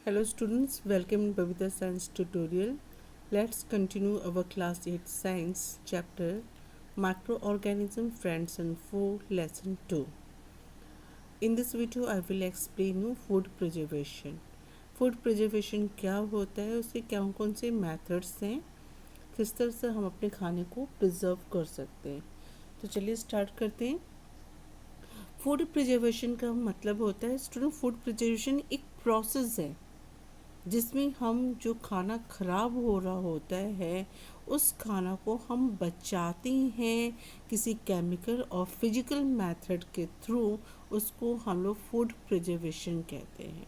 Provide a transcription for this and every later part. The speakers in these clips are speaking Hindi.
Hello students, welcome in Babita Science tutorial. Let's continue our class 8 science chapter Microorganism Friends and Food lesson 2. In this video I will explain you food preservation. Food preservation क्या होता है, उसके कौन से मेथड्स हैं, किस तरह से हम अपने खाने को प्रिजर्व कर सकते हैं. तो चलिए स्टार्ट करते हैं. फूड प्रिजर्वेशन का मतलब होता है स्टूडेंट, फूड प्रिजर्वेशन एक प्रोसेस है जिसमें हम जो खाना ख़राब हो रहा होता है उस खाना को हम बचाते हैं किसी केमिकल और फिजिकल मेथड के थ्रू. उसको हम लोग फूड प्रिजर्वेशन कहते हैं.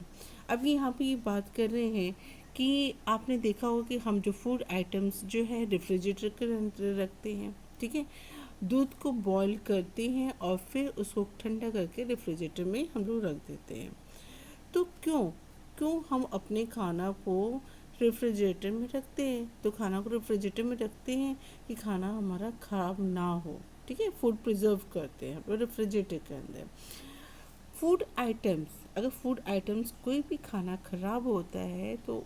अब यहाँ पे ये बात कर रहे हैं कि आपने देखा होगा कि हम जो फूड आइटम्स जो है रेफ्रिजरेटर के अंदर रखते हैं, ठीक है, दूध को बॉईल करते हैं और फिर उसको ठंडा करके रेफ्रिजरेटर में हम लोग रख देते हैं. तो क्यों हम अपने खाना को रेफ्रिजरेटर में रखते हैं? तो खाना को रेफ्रिजरेटर में रखते हैं कि खाना हमारा ख़राब ना हो, ठीक है, फूड प्रिजर्व करते हैं हम रेफ्रिजरेटर के अंदर. फूड आइटम्स, अगर फूड आइटम्स कोई भी खाना ख़राब होता है तो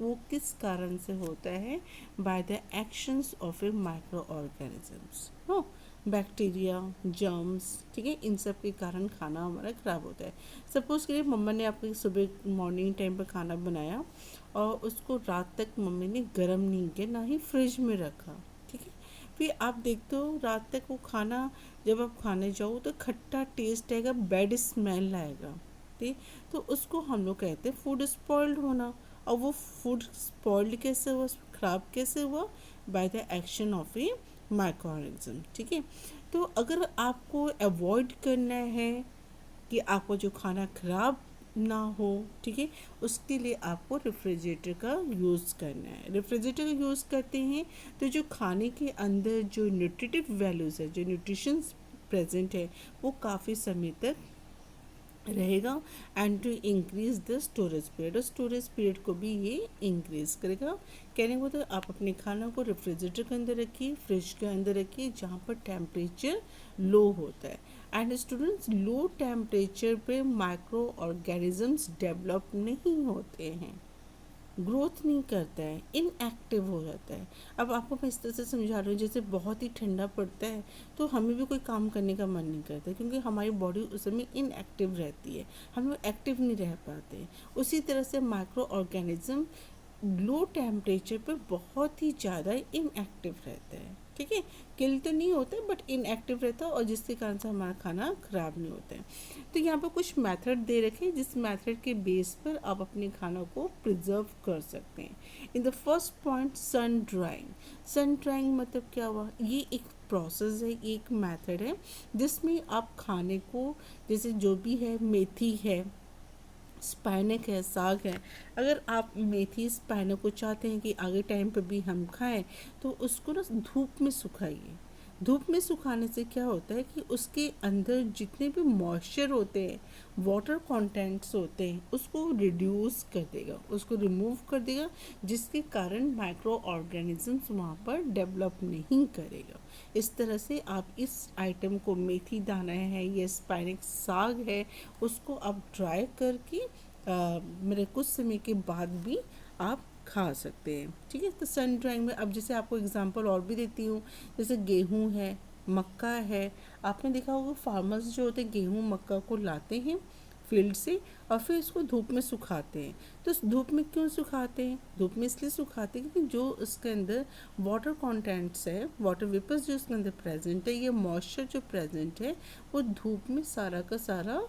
वो किस कारण से होता है? By the actions of a microorganisms, no, bacteria, germs, ठीक है, इन सब के कारण खाना हमारा ख़राब होता है. सपोज़ करिए मम्मा ने आपके सुबह मॉर्निंग टाइम पर खाना बनाया और उसको रात तक मम्मी ने गर्म नहीं किया, ना ही फ्रिज में रखा, ठीक है. फिर आप देखते हो रात तक वो खाना जब आप खाने जाओ तो खट्टा टेस्ट आएगा, बैड स्मेल आएगा, ठीक. तो उसको हम लोग कहते हैं फूड स्पॉइल्ड होना. और वो फूड स्पॉइल्ड कैसे हुआ, ख़राब कैसे हुआ? By the action of A microorganism, ठीक है. तो अगर आपको अवॉइड करना है कि आपको जो खाना ख़राब ना हो, ठीक है, उसके लिए आपको रेफ्रिजरेटर का यूज़ करना है. रेफ्रिजरेटर का यूज़ करते हैं तो जो खाने के अंदर जो न्यूट्रिटिव वैल्यूज़ है, जो न्यूट्रिशंस प्रेजेंट है, वो काफ़ी समय तक रहेगा. And to increase the storage period, और स्टोरेज पीरियड को भी ये इंक्रीज करेगा. कहने को तो आप अपने खाना को रेफ्रिजरेटर के अंदर रखिए, फ्रिज के अंदर रखिए जहाँ पर टेम्परेचर लो होता है. एंड स्टूडेंट्स, लो टेम्परेचर पे माइक्रो ऑर्गेनिजम्स डेवलप नहीं होते हैं, ग्रोथ नहीं करता है, इनएक्टिव हो जाता है. अब आपको मैं इस तरह से समझा रही हूँ, जैसे बहुत ही ठंडा पड़ता है तो हमें भी कोई काम करने का मन नहीं करता क्योंकि हमारी बॉडी उस समय इनएक्टिव रहती है, हम लोग एक्टिव नहीं रह पाते. उसी तरह से माइक्रो ऑर्गेनिज्म लो टेम्परेचर पे बहुत ही ज़्यादा इनएक्टिव रहता है, ठीक है. किल तो नहीं होता बट इनएक्टिव रहता है और जिसके कारण से हमारा खाना ख़राब नहीं होता है. तो यहाँ पर कुछ मेथड दे रखे हैं जिस मेथड के बेस पर आप अपने खाना को प्रिजर्व कर सकते हैं. In the first point, sun drying. Sun drying मतलब क्या हुआ? ये एक प्रोसेस है, एक मेथड है जिसमें आप खाने को, जैसे जो भी है, मेथी है, स्पाइनक है, साग है, अगर आप मेथी स्पाइनक को चाहते हैं कि आगे टाइम पे भी हम खाएं तो उसको ना धूप में सुखाइए. धूप में सुखाने से क्या होता है कि उसके अंदर जितने भी मॉइस्चर होते हैं, वाटर कंटेंट्स होते हैं, उसको रिड्यूस कर देगा, उसको रिमूव कर देगा, जिसके कारण माइक्रो ऑर्गेनिजम्स वहाँ पर डेवलप नहीं करेगा. इस तरह से आप इस आइटम को, मेथी दाना है या स्पाइनक साग है, उसको आप ड्राई करके मेरे कुछ समय के बाद भी आप खा सकते हैं, ठीक है. तो सन ड्राइंग में अब जैसे आपको एग्जांपल और भी देती हूँ, जैसे गेहूँ है, मक्का है. आपने देखा होगा फार्मर्स जो होते हैं गेहूँ मक्का को लाते हैं फील्ड से और फिर इसको धूप में सुखाते हैं. तो धूप में क्यों सुखाते हैं? धूप में इसलिए सुखाते हैं क्योंकि जो उसके अंदर वाटर कंटेंट्स है, वाटर वेपर्स जो उसके अंदर प्रेजेंट है, ये मॉइस्चर जो प्रेजेंट है, वो धूप में सारा का सारा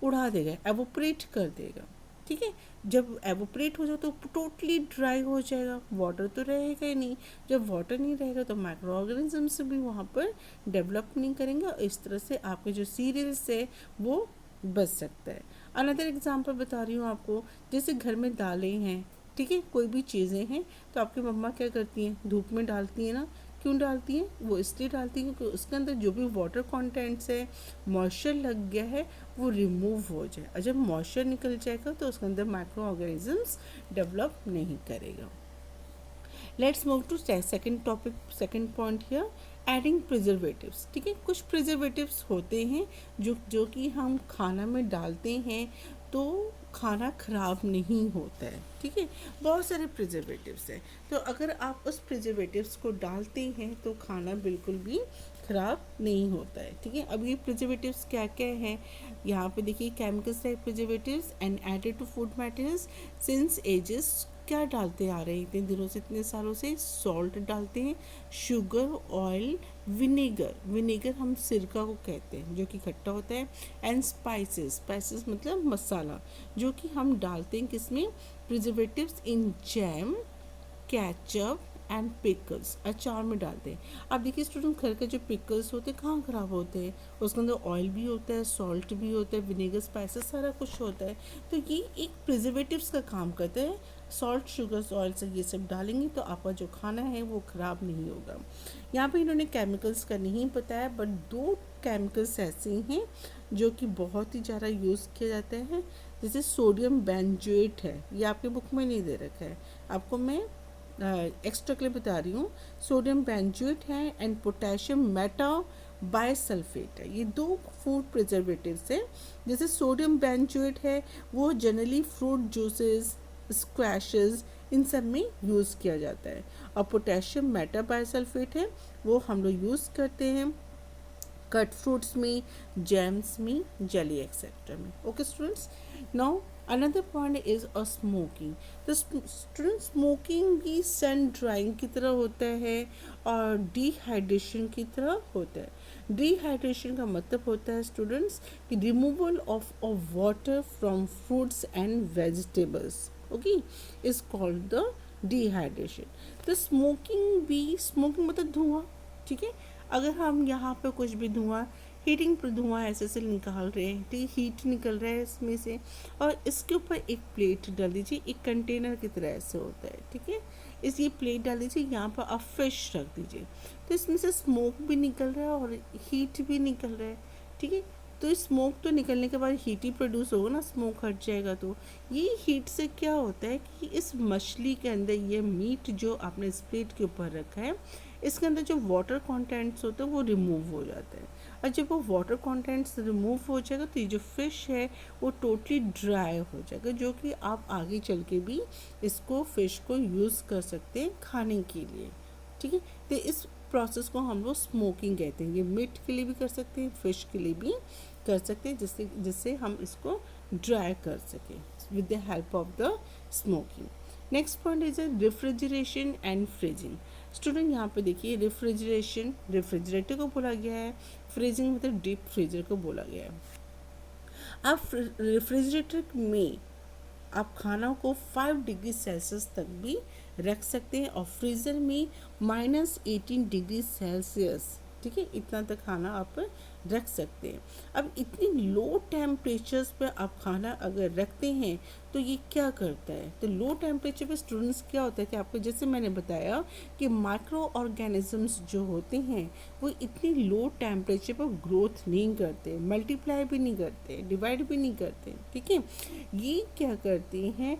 उड़ा देगा, एवोपरेट कर देगा, ठीक है. जब एवोपरेट हो जाए तो टोटली ड्राई हो जाएगा, वाटर तो रहेगा ही नहीं. जब वाटर नहीं रहेगा तो माइक्रो ऑर्गेनिजम्स भी वहाँ पर डेवलप नहीं करेंगे और इस तरह से आपके जो सीरियल्स है वो बच सकता है. अनदर एग्जांपल बता रही हूँ आपको, जैसे घर में दालें हैं, ठीक है, कोई भी चीज़ें हैं, तो आपकी मम्मा क्या करती हैं? धूप में डालती हैं ना. क्यों डालती हैं? वो इसलिए डालती हैं क्योंकि उसके अंदर जो भी वाटर कंटेंट्स है, मॉइस्चर लग गया है, वो रिमूव हो जाए. और जब मॉइस्चर निकल जाएगा तो उसके अंदर माइक्रो ऑर्गेनिजम्स डेवलप नहीं करेगा. Let's move to second topic, second point here, adding preservatives, ठीक है. कुछ प्रिजर्वेटिव्स होते हैं जो कि हम खाना में डालते हैं तो खाना ख़राब नहीं होता है। ठीक है, बहुत सारे प्रिजर्वेटिव्स हैं, तो अगर आप उस प्रिजर्वेटिव्स को डालते हैं तो खाना बिल्कुल भी ख़राब नहीं होता है। ठीक है, अब ये प्रिजर्वेटिव्स क्या क्या हैं, यहाँ पे देखिए, chemicals like preservatives and added to food materials since ages. क्या डालते आ रहे हैं इतने दिनों से, इतने सालों से? सॉल्ट डालते हैं, शुगर, ऑयल, विनेगर। विनेगर हम सिरका को कहते हैं जो कि खट्टा होता है, एंड स्पाइसेस। स्पाइसेस मतलब मसाला, जो कि हम डालते हैं किसमें? Preservatives in jam, ketchup and pickles. अचार में डालते हैं। अब देखिए स्टूडेंट, घर के जो पिकल्स होते हैं कहाँ ख़राब होते हैं? उसके अंदर ऑयल भी होता है, सॉल्ट भी होता है, विनेगर, स्पाइसेस, सारा कुछ होता है। तो ये एक प्रिजर्वेटिव्स का काम करता है। सॉल्ट, शुगर, ऑयल से ये सब डालेंगे तो आपका जो खाना है वो ख़राब नहीं होगा। यहाँ पे इन्होंने केमिकल्स का नहीं बताया, बट 2 केमिकल्स ऐसे हैं जो कि बहुत ही ज़्यादा यूज़ किए जाते हैं। जैसे सोडियम बेंजोएट है, ये आपके बुक में नहीं दे रखा है, आपको मैं एक्स्ट्रा के लिए बता रही हूँ। सोडियम बेंजोएट है एंड पोटेशियम मेटा बायसल्फेट है। ये 2 फूड प्रिजर्वेटिव्स हैं। जैसे सोडियम बेंजोएट है वो जनरली फ्रूट जूसेस, स्क्वैशेस, इन सब में यूज़ किया जाता है। और पोटेशियम मेटा बायसल्फेट है वो हम लोग यूज़ करते हैं कट फ्रूट्स में, जैम्स में, जेली एक्सेट्रा में। Okay students, now another point is a smoking. तो स्टूडेंट, स्मोकिंग भी सन ड्राइंग की तरह होता है और डिहाइड्रेशन की तरह होता है। डिहाइड्रेशन का मतलब होता है स्टूडेंट्स कि removal of water from fruits and vegetables, okay, is called the dehydration. तो स्मोकिंग मतलब धुआं। ठीक है, अगर हम यहाँ पे कुछ भी धुआं, हीटिंग पर धुआं ऐसे से निकाल रहे हैं, ठीक है, हीट निकल रहा है इसमें से, और इसके ऊपर एक प्लेट डाल दीजिए, एक कंटेनर की तरह ऐसे होता है। ठीक है, इस ये प्लेट डाल दीजिए, यहाँ पर आप फिश रख दीजिए, तो इसमें से स्मोक भी निकल रहा है और हीट भी निकल रहा है। ठीक है, तो स्मोक तो निकलने के बाद हीट ही प्रोड्यूस होगा ना, स्मोक हट जाएगा। तो ये हीट से क्या होता है कि इस मछली के अंदर ये मीट जो आपने इस प्लेट के ऊपर रखा है, इसके अंदर जो वाटर कंटेंट्स होते हैं वो रिमूव हो जाते हैं। और जब वो वाटर कंटेंट्स रिमूव हो जाएगा तो ये जो फिश है वो टोटली ड्राई हो जाएगा, जो कि आप आगे चल के भी इसको फिश को यूज़ कर सकते हैं खाने के लिए। ठीक है, तो इस प्रोसेस को हम लोग स्मोकिंग कहते हैं। ये मीट के लिए भी कर सकते हैं, फिश के लिए भी कर सकते हैं, जिससे हम इसको ड्राई कर सकें with the help of the smoking. Next point is refrigeration and freezing. Student, यहाँ पे देखिए, रेफ्रिजरेशन रेफ्रिजरेटर को बोला गया है, फ्रीजिंग मतलब डीप फ्रीजर को बोला गया है। अब रेफ्रिजरेटर में आप खाना को 5 डिग्री सेल्सियस तक भी रख सकते हैं और फ्रीज़र में -18 डिग्री सेल्सियस, ठीक है, इतना तक खाना आप रख सकते हैं। अब इतनी लो टेम्परेचर्स पे आप खाना अगर रखते हैं तो ये क्या करता है? तो लो टेम्परेचर पे स्टूडेंट्स क्या होता है कि आपको, जैसे मैंने बताया कि माइक्रो ऑर्गेनिजम्स जो होते हैं वो इतनी लो टेम्परेचर पर ग्रोथ नहीं करते, मल्टीप्लाई भी नहीं करते, डिवाइड भी नहीं करते। ठीक है, ये क्या करते हैं,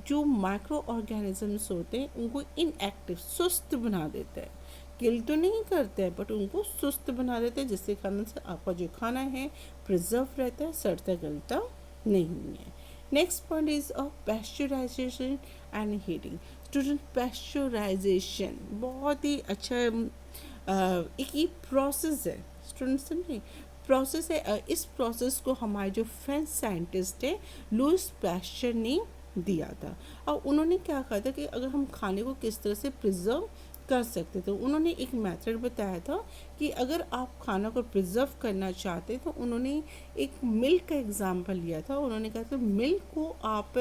जो माइक्रो ऑर्गेनिजम्स होते हैं उनको इनएक्टिव, सुस्त बना देता है। किल तो नहीं करते हैं बट उनको सुस्त बना देते हैं, जिससे खाने से आपका जो खाना है प्रिजर्व रहता है, सड़ता गलता नहीं है। Next point is a pasteurisation and heating. Student, pasteurisation बहुत ही अच्छा एक ये प्रोसेस है स्टूडेंट, समझे, प्रोसेस है। इस प्रोसेस को हमारे जो फ्रेंच साइंटिस्ट है लुईस पैस्चर ने दिया था। और उन्होंने क्या कहा था कि अगर हम खाने को किस तरह से प्रिजर्व कर सकते थे, उन्होंने एक मेथड बताया था कि अगर आप खाना को प्रिजर्व करना चाहते तो उन्होंने एक मिल्क का एग्जाम्पल लिया था। उन्होंने कहा था मिल्क को आप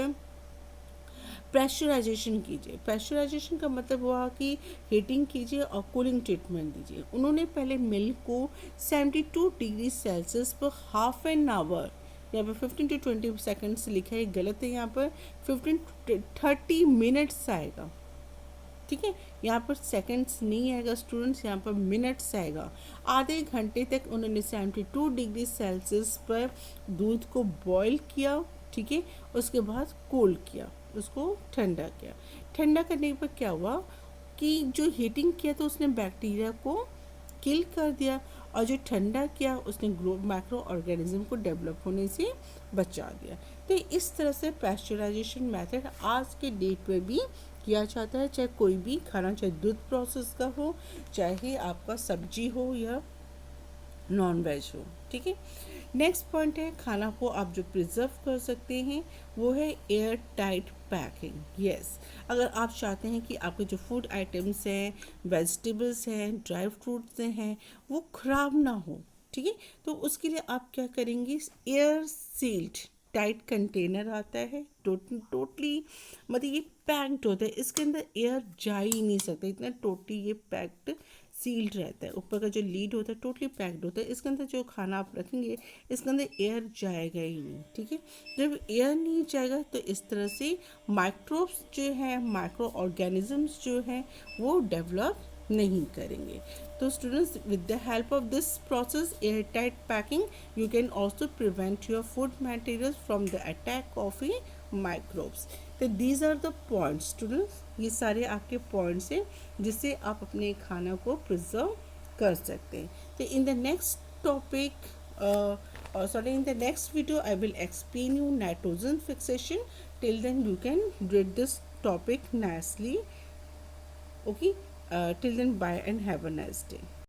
प्रेशराइजेशन कीजिए। प्रेशराइजेशन का मतलब हुआ कि हीटिंग कीजिए और कूलिंग ट्रीटमेंट दीजिए। उन्होंने पहले मिल्क को 72 डिग्री सेल्सियस पर हाफ एन आवर, यहाँ पर 15 to 20 सेकेंड्स लिखा है, गलत है, यहाँ पर 15 to 30 मिनट्स आएगा। ठीक है, यहाँ पर सेकंड्स नहीं आएगा स्टूडेंट्स, यहाँ पर मिनट्स आएगा। आधे घंटे तक उन्होंने 72 डिग्री सेल्सियस पर दूध को बॉईल किया। ठीक है, उसके बाद कोल्ड किया, उसको ठंडा किया। ठंडा करने पर क्या हुआ कि जो हीटिंग किया तो उसने बैक्टीरिया को किल कर दिया और जो ठंडा किया उसने माइक्रो ऑर्गेनिज्म को डेवलप होने से बचा दिया। तो इस तरह से पैस्चराइजेशन मेथड आज के डेट में भी किया जाता है, चाहे कोई भी खाना, चाहे दूध प्रोसेस का हो, चाहे आपका सब्जी हो या नॉन वेज हो। ठीक है, नेक्स्ट पॉइंट है खाना को आप जो प्रिजर्व कर सकते हैं वो है एयर टाइट पैकिंग। यस, अगर आप चाहते हैं कि आपके जो फूड आइटम्स हैं, वेजिटेबल्स हैं, ड्राई फ्रूट्स हैं, वो ख़राब ना हो, ठीक है, तो उसके लिए आप क्या करेंगे, एयर सील्ड टाइट कंटेनर आता है, टोटली मतलब ये पैक्ड होता है, इसके अंदर एयर जा ही नहीं सकता, इतना टोटली ये पैक्ड सील्ड रहता है, ऊपर का जो लीड होता है टोटली पैक्ड होता है, इसके अंदर जो खाना आप रखेंगे इसके अंदर एयर जाएगा ही नहीं। ठीक है, जब एयर नहीं जाएगा तो इस तरह से माइक्रोब्स जो है, माइक्रो ऑर्गेनिजम्स जो हैं वो डेवलप नहीं करेंगे। तो students, with the help of this process air tight packing you can also prevent your food materials from the attack of a microbes. तो these are the points students, ये सारे आपके पॉइंट्स हैं जिससे आप अपने खाना को प्रिजर्व कर सकते हैं। तो in the next topic in the next video I will explain you nitrogen fixation. Till then you can read this topic nicely. Okay, till then bye and have a nice day.